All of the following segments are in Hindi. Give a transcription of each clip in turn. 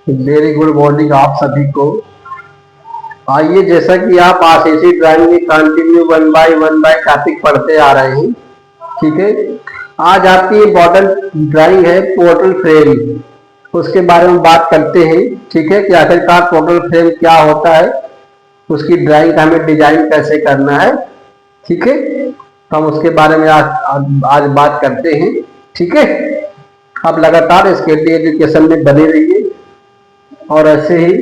वेरी गुड मॉर्निंग आप सभी को। आइए, जैसा कि आप आरसीसी ड्राइंग में कंटिन्यू वन बाय टॉपिक पढ़ते आ रहे हैं, ठीक है। आज आपकी मॉडल ड्राइंग है पोर्टल फ्रेम, उसके बारे में बात करते हैं, ठीक है, कि आखिरकार पोर्टल फ्रेम क्या होता है, उसकी ड्राइंग का हमें डिजाइन कैसे करना है, ठीक है। तो हम उसके बारे में आज बात करते हैं, ठीक है। आप लगातार इसके लिए एजुकेशन में बने रहिए और ऐसे ही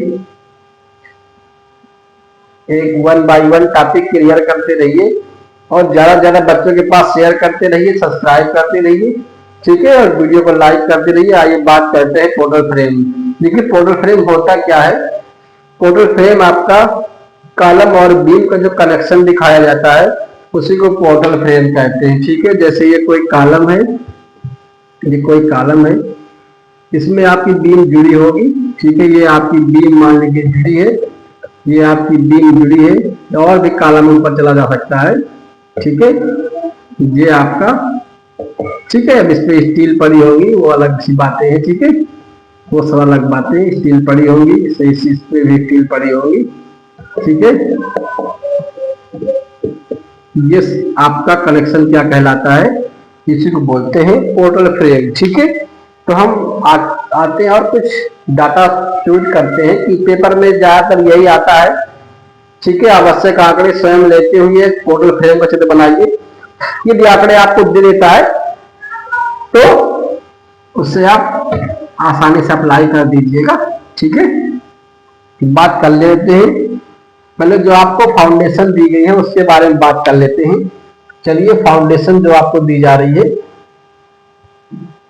एक one by one topic clear करते रहिए और ज्यादा से ज्यादा बच्चों के पास शेयर करते रहिए, सब्सक्राइब करते रहिए, ठीक है, और वीडियो को लाइक करते रहिए। आइए बात करते हैं पोर्टल फ्रेम। देखिए, पोर्टल फ्रेम होता क्या है। पोर्टल फ्रेम आपका कॉलम और बीम का जो कनेक्शन दिखाया जाता है उसी को पोर्टल फ्रेम कहते हैं, ठीक है। जैसे ये कोई कॉलम है, ये कोई कॉलम है, इसमें आपकी बीम जुड़ी होगी, ठीक है। ये आपकी बीम मान लीजिए जुड़ी है, ये आपकी बीम जुड़ी है और भी कॉलम ऊपर चला जा सकता है, ठीक है। ये आपका, ठीक है। अब इस पे स्टील पड़ी होगी, वो अलग सी बातें हैं, ठीक है, वो सब अलग बातें। स्टील पड़ी होगी, इस पे भी स्टील पड़ी होगी, ठीक है। ये आपका कनेक्शन क्या कहलाता है, इसी को बोलते हैं पोर्टल फ्रेम, ठीक है। तो हम आते हैं और कुछ डाटा शूट करते हैं कि पेपर में ज्यादातर यही आता है, ठीक है। आवश्यक आंकड़े स्वयं लेते हुए पोर्टल फ्रेम का चित्र बनाइए। यदि आंकड़े आपको दे देता है तो उससे आप आसानी से अप्लाई कर दीजिएगा, ठीक है। बात कर लेते हैं, पहले जो आपको फाउंडेशन दी गई है उसके बारे में बात कर लेते हैं। चलिए, फाउंडेशन जो आपको दी जा रही है,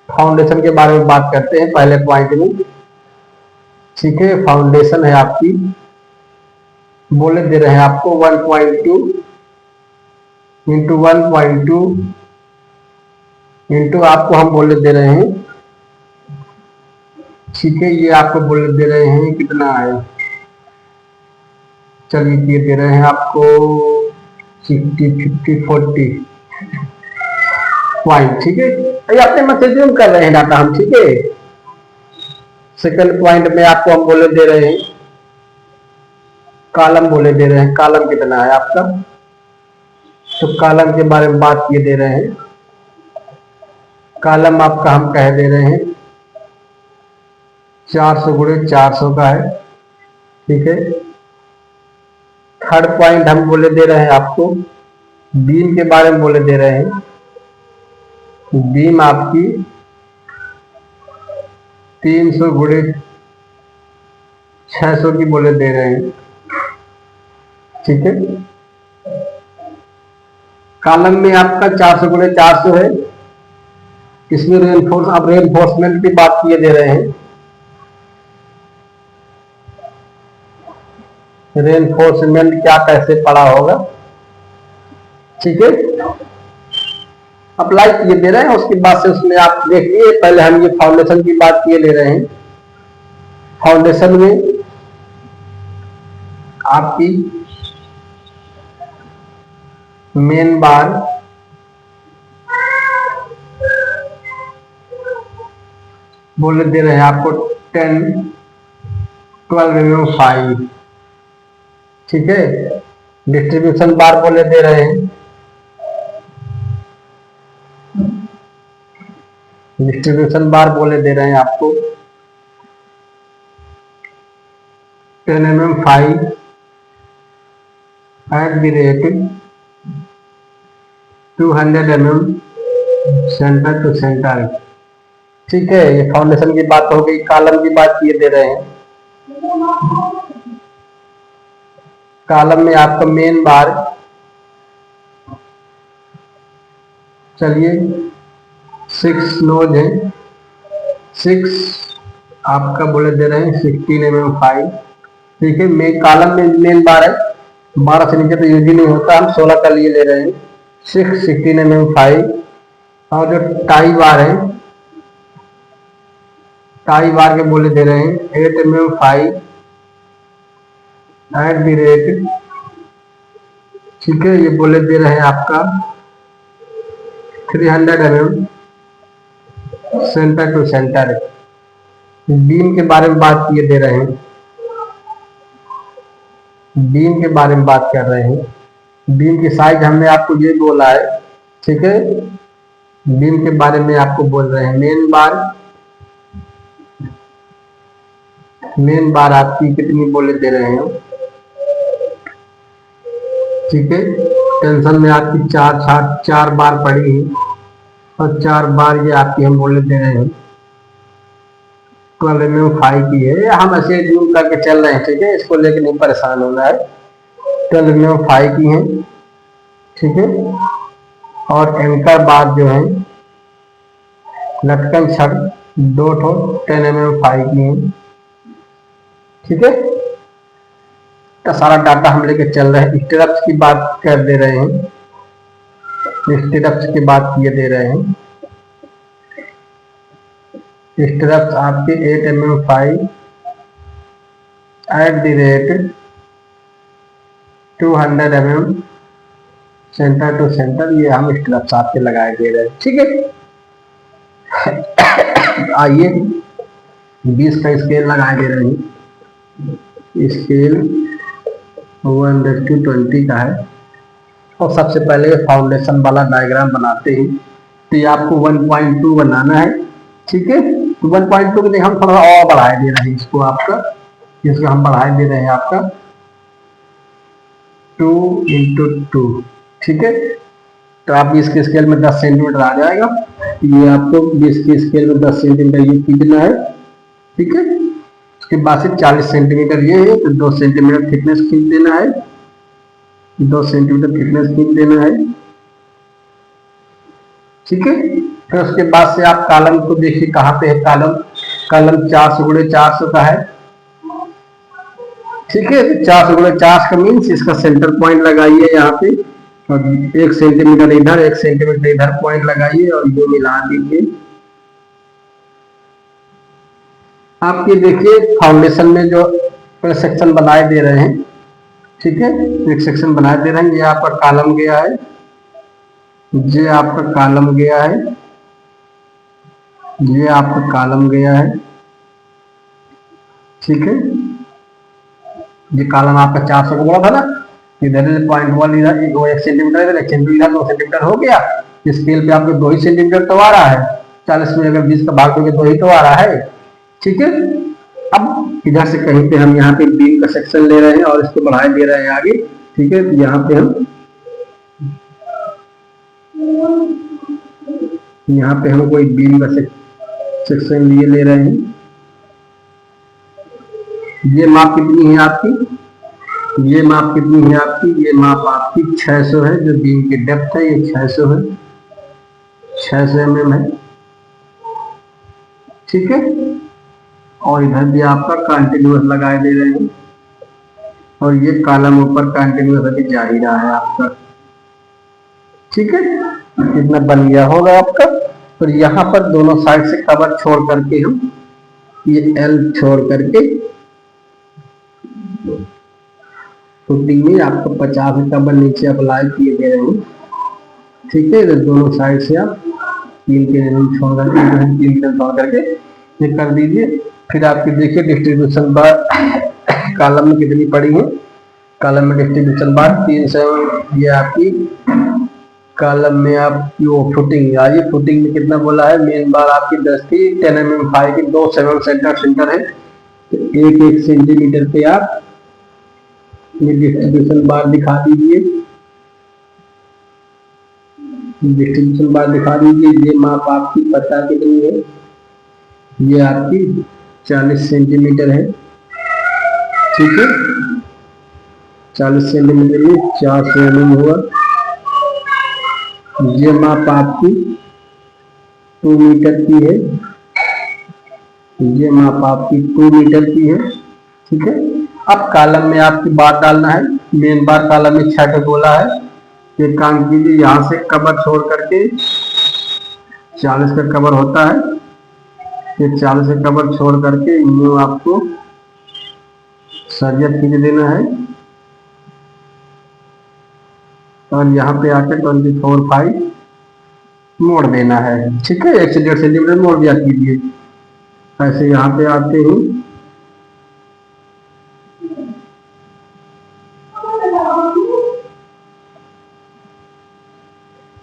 फाउंडेशन के बारे में बात करते हैं पहले पॉइंट में, ठीक है। फाउंडेशन है आपकी, बोले दे रहे हैं आपको 1.2 इंटू 1.2 इंटू आपको हम बोले दे रहे हैं, ठीक है। ये आपको बोले दे रहे हैं कितना है, चलिए ये दे रहे हैं आपको 60 50 40 पॉइंट, ठीक है। ये अपने मैसेज कर रहे हैं डाटा हम, ठीक है। सेकंड पॉइंट में आपको हम बोले दे रहे हैं कॉलम, बोले दे रहे हैं कॉलम कितना है आपका, तो कॉलम के बारे में बात किए दे रहे हैं। कॉलम आपका हम कह दे रहे हैं 400 गुणे 400 का है, ठीक है। थर्ड पॉइंट हम बोले दे रहे हैं आपको बीम के बारे में बोले दे रहे हैं। बीम आपकी 300 गुणे 600 की बोले दे रहे हैं, ठीक है। कॉलम में आपका 400 गुणे 400 है, इसमें रेनफोर्समेंट की बात किए दे रहे हैं। रेनफोर्समेंट क्या कैसे पड़ा होगा, ठीक है, अप्लाई किए दे रहे हैं। उसके बाद से उसमें आप देखिए, पहले हम ये फाउंडेशन की बात किए ले रहे हैं। फाउंडेशन में आपकी मेन बार बोले दे रहे हैं आपको 10 12 mm 5, ठीक है। डिस्ट्रीब्यूशन बार बोले दे रहे हैं, डिस्ट्रीब्यूशन बार बोले दे रहे हैं आपको 10 mm 5 at the rate 200 mm centre to centre, ठीक है। ये फाउंडेशन की बात हो गई। कॉलम की बात किए दे रहे हैं। कॉलम में आपका मेन बार, चलिए 6 नोज है, 6 आपका बोले दे रहे हैं 16 mm 5, ठीक है। मेन कॉलम में मेन बार है, 12 से नीचे तो यूज ही नहीं होता, हम 16 का लिए ले रहे हैं। 16 mm 5 और जो टाई बार है, टाई बार के बोले दे रहे हैं 8 mm 5 एट द रेट ठीक है, ये बोले दे रहे हैं आपका 300 mm centre to centre. Beam के बारे में बात किए दे रहे हैं, बीम के बारे में बात कर रहे हैं। बीम की साइज हमने आपको ये बोला है, ठीक है। बीम के बारे में आपको बोल रहे हैं। मेन बार आपकी कितनी बोले दे रहे हैं, ठीक है। टेंशन में आपकी चार बार पड़ी है और 4 बार ये आपकी हम बोले दे रहे हैं 12 mm 5 की है। हम ऐसे जूम करके चल रहे हैं, ठीक है, इसको लेकर नहीं परेशान होना है। 12 mm 5 की है, ठीक है। और एंकर बार जो है लटकन छड़ 2 10 mm 5 की है, ठीक है। तो सारा डाटा हम लेके चल रहे हैं। स्टेरप्स की बात कर दे रहे हैं, स्टेरप्स की बात किए दे रहे हैं। स्टेरप्स आपके 8 mm 5 @ 200 mm centre to centre, ये हम स्टेरप्स आपके लगाए दे रहे हैं, ठीक है। आइए 20 का स्केल लगाए दे रहे हैं। स्केल 1:20 का है। और सबसे पहले फाउंडेशन वाला डायग्राम बनाते हैं। तो ये आपको 1.2 बनाना है, ठीक है। तो 1.2 के लिए हम थोड़ा और बढ़ाए दे रहे हैं इसको आपका, इसको हम बढ़ाए दे रहे हैं आपका 2 × 2, ठीक है। तो आप 20 के स्केल में 10 सेंटीमीटर आ जाएगा। ये आपको 20 के स्केल में 10 सेंटीमीटर ये खींचना है, ठीक है। उसके बाद से 40 सेंटीमीटर ये है, तो 2 सेंटीमीटर थिकनेस खींच देना है, 2 सेंटीमीटर थिकनेस खींच देना है, ठीक है। फिर उसके बाद से आप कॉलम को देखिए कहाँ पे है कॉलम। कॉलम 400 × 400 का है, ठीक है। 400 × 400 का मीन्स इसका सेंटर पॉइंट लगाइए यहाँ पे, और 1 सेंटीमीटर इधर 1 सेंटीमीटर इधर पॉइंट लगाइए और ये मिला दीजिए। आप ये देखिए फाउंडेशन में जो सेक्शन बनाए दे रहे हैं, ठीक है, एक सेक्शन बनाए दे रहे हैं। ये आपका कॉलम गया है, ये आपका कॉलम गया है, ये आपका कॉलम गया है, ठीक है। ये कॉलम आपका 400 का बोला था ना, इधर 0.1 इधर 1 सेंटीमीटर इधर 1 सेंटीमीटर 2 सेंटीमीटर हो गया। स्केल पे आपको 2 ही सेंटीमीटर तो आ रहा है, 40 में अगर 20 का भाग दोगे 2 ही तो आ रहा है, ठीक है। अब इधर से कहीं पे हम यहाँ पे बीम का सेक्शन ले रहे हैं और इसको बढ़ाए दे रहे हैं आगे, ठीक है। यहाँ पे हम कोई बीम का सेक्शन लिए ले रहे हैं। ये माप कितनी है आपकी, ये माप कितनी है आपकी, ये माप आपकी 600 है। जो बीम की डेप्थ है ये 600 है, 600 mm है, ठीक है। और इधर भी आपका कंटिन्यूअस लगाए दे रहे हैं, और ये कॉलम ऊपर कंटिन्यूअस अभी जा ही रहा है आपका, ठीक है। कितना बन गया होगा आपका। और यहाँ पर दोनों साइड से कवर छोड़ करके हम ये L छोड़ करके फुटिंग में आपको 50 कवर नीचे अप्लाई किए दे रहे हैं, ठीक है। तो दोनों साइड से आप 3 के छोड़ करके ये कर दीजिए। फिर आपकी देखिए डिस्ट्रीब्यूशन बार कॉलम में कितनी पड़ी है। कॉलम में डिस्ट्रीब्यूशन बार 300, ये आपकी कॉलम में आपकी वो फुटिंग आइए, फुटिंग में कितना बोला है। मेन बार आपकी 10 थी, 10 mm 5 की, 2 7 सेंटर है। तो 1 सेंटीमीटर पे आप ये डिस्ट्रीब्यूशन बार दिखा दीजिए, डिस्ट्रीब्यूशन बार दिखा दीजिए। ये माप आपकी पता कितनी है, ये आपकी 40 सेंटीमीटर है, ठीक है। 40 सेंटीमीटर में 400 mm हुआ। ये माप आपकी 2 मीटर की है, ये माप आपकी 2 मीटर की है, ठीक है। अब कॉलम में आपकी बार डालना है। मेन बार कॉलम में 6 बोला है। एक काम कीजिए, यहाँ से कवर छोड़ करके 40 का कवर होता है, ये 40 का कवर छोड़ करके यूँ आपको सरिया खींच देना है, और यहाँ पे आके 24/5 मोड़ देना है। ठीक है, 1 से 1.5 सेंटीमीटर मोड़ दिया कीजिए। ऐसे यहाँ पे आते ही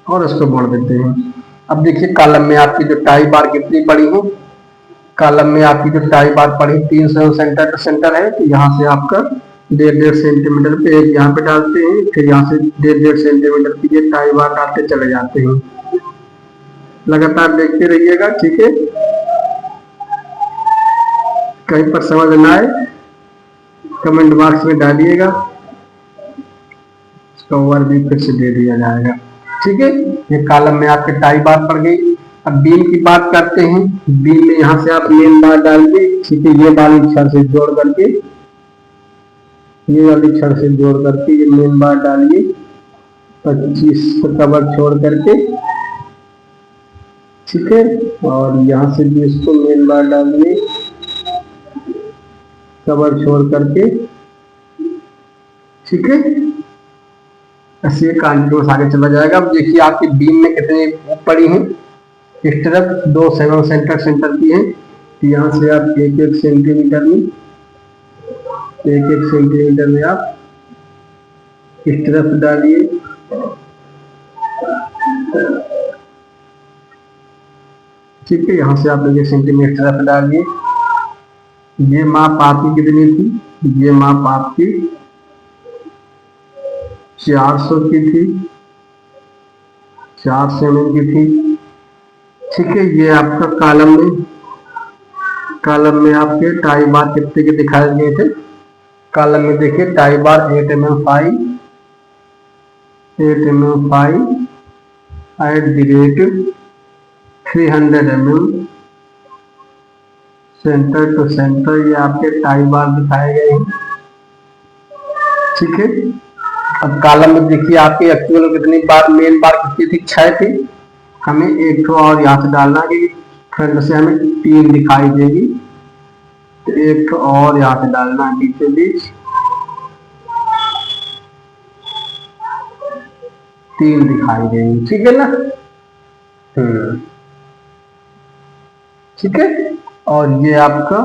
और उसको मोड़ देते हैं। अब देखिए कॉलम में आपकी जो टाई बार कितनी पड़ी है, कॉलम में आपकी जो टाई बार पड़ी 3 सेंटर टू सेंटर है, तो यहाँ से आपका 1.5 सेंटीमीटर पे एक यहाँ पे डालते हैं, फिर यहाँ से 1.5 सेंटीमीटर की ये टाई बार डालते चले जाते हैं। लगातार देखते रहिएगा। ठीक है, कहीं पर समझ ना आए कमेंट बॉक्स में डालिएगा, इसका ओवरव्यू फिर से दे दिया जाएगा। ठीक है, ये कॉलम में आपके टाई बार पड़ गई। अब बीम की बात करते हैं। बीम में यहाँ से आप मेन बार डालिए। ठीक है, ये वाली छड़ से जोड़ करके, ये वाली छड़ से जोड़ करके ये मेन बार डालिए 25 कवर छोड़ करके। ठीक है, और यहाँ से भी इसको मेन बार डालिए कवर छोड़ करके। ठीक है, ऐसे कंटिन्यूस आगे चला जाएगा। अब देखिए आपकी बीम में कितनी पड़ी है। इस तरफ 2 7 सेंटर की है, यहाँ से आप 1-1 सेंटीमीटर में, 1-1 सेंटीमीटर में आप इस तरफ डालिए। ठीक है, यहाँ से आप 1 सेंटीमीटर तरफ डालिए। ये माप आपकी कितनी थी, ये माप आपकी 400 की थी, 400 mm की थी। ठीक है, ये आपका कॉलम में आपके टाई बार कितने के दिखाए गए थे। कॉलम में देखिए tie bar 8 mm 5 at the rate 300 mm centre to centre, ये आपके टाई बार दिखाए गए हैं। ठीक है, अब कॉलम में देखिए आपके एक्चुअल कितनी बार, मेन बार कितनी थी, 6 थी। हमें एक ठो और यहाँ से डालना है, फ्रंट से हमें 3 दिखाई देगी, तो एक ठो और यहाँ से डालना है बीचों बीच, 3 दिखाई देगी। ठीक है ना। ठीक है, और ये आपका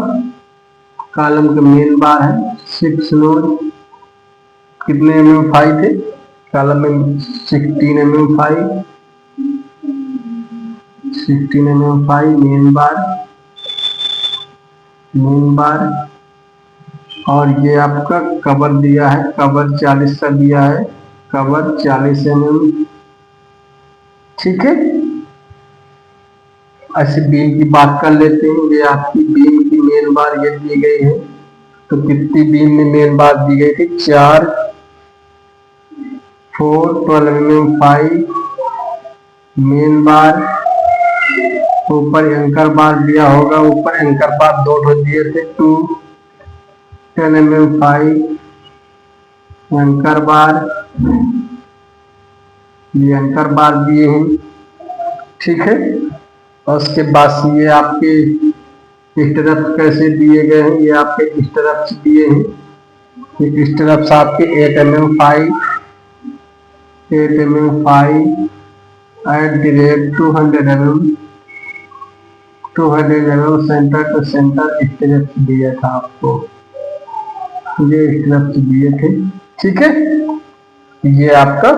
कॉलम का मेन बार है 6 नोड, कितने mm 5 थे कॉलम में, 16 mm 5, 16 mm 5 मेन बार। और ये आपका कवर दिया है, कवर 40 का दिया है, कवर 40 mm। ठीक है, ऐसे बीम की बात कर लेते हैं। ये आपकी बीम की मेन बार ये दी गई है, तो कितनी बीम में मेन बार दी गई थी, 4 4 12 mm 5 मेन बार। ऊपर एंकर बार दिया होगा, ऊपर एंकर बार 2 ठो दिए थे, 2 10 mm 5 एंकर बार, ये एंकर बार दिए हैं। ठीक है, और उसके बाद ये आपके इस तरफ कैसे दिए गए हैं, ये आपके इस तरफ से दिए हैं, इस तरफ से आपके 8 mm 5 at the rate 200 mm centre to centre इस तरफ से दिया था आपको, ये इस तरफ से दिए थे। ठीक है, ये आपका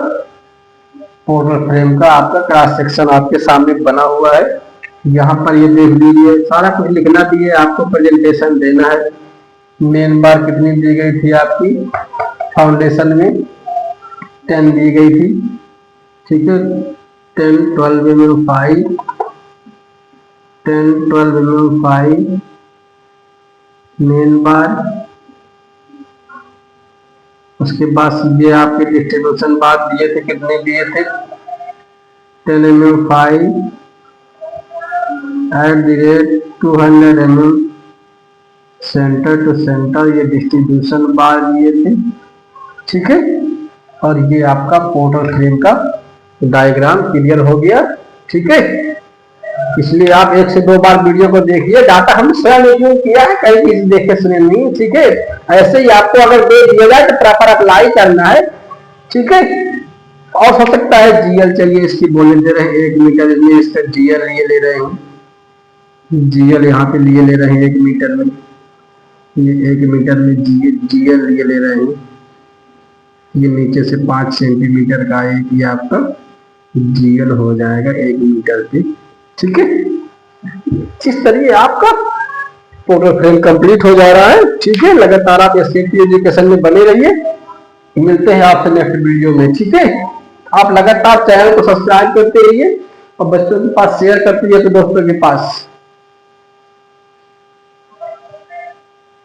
पोर्टल फ्रेम का आपका क्रॉस सेक्शन आपके सामने बना हुआ है। यहाँ पर ये देख लीजिए, सारा कुछ लिखना भी है आपको, प्रेजेंटेशन देना है। मेन बार कितनी दी गई थी आपकी, फाउंडेशन में 10 दी गई थी। ठीक है, 10 12 mm 5 10 12 mm 5 मेन बार। उसके बाद ये आपके डिस्ट्रीब्यूशन बार दिए थे, कितने दिए थे, 10 mm 5 at the rate 200 mm centre to centre, ये डिस्ट्रीब्यूशन बार दिए थे। ठीक है, और ये आपका पोर्टल फ्रेम का डायग्राम क्लियर हो गया। ठीक है, इसलिए आप 1 से 2 बार वीडियो को देखिए, डाटा हम स्वयं नहीं किया है, कहीं किसी देख के सुने नहीं। ठीक है, ऐसे ही आपको अगर दे दिया जाए तो प्रॉपर अप्लाई करना है। ठीक है, और हो सकता है जीएल चाहिए इसकी, बोले दे रहे हैं 1 मीटर में इसका जीएल ये ले रहे हैं, जीएल यहाँ पे लिए ले रहे हैं 1 मीटर में, ये 1 मीटर में जीएल ये ले रहे हैं, ये नीचे से 5 सेंटीमीटर का एक ये आपका जीएल हो जाएगा 1 मीटर पे। ठीक है, इस तरीके आपका फोटो फ्रेम कंप्लीट हो जा रहा है। ठीक है, लगातार आप एसकेपी एजुकेशन में बने रहिए, मिलते हैं आपसे नेक्स्ट वीडियो में। ठीक है, आप लगातार चैनल को सब्सक्राइब करते रहिए और बच्चों के पास शेयर करते रहिए तो दोस्तों के पास।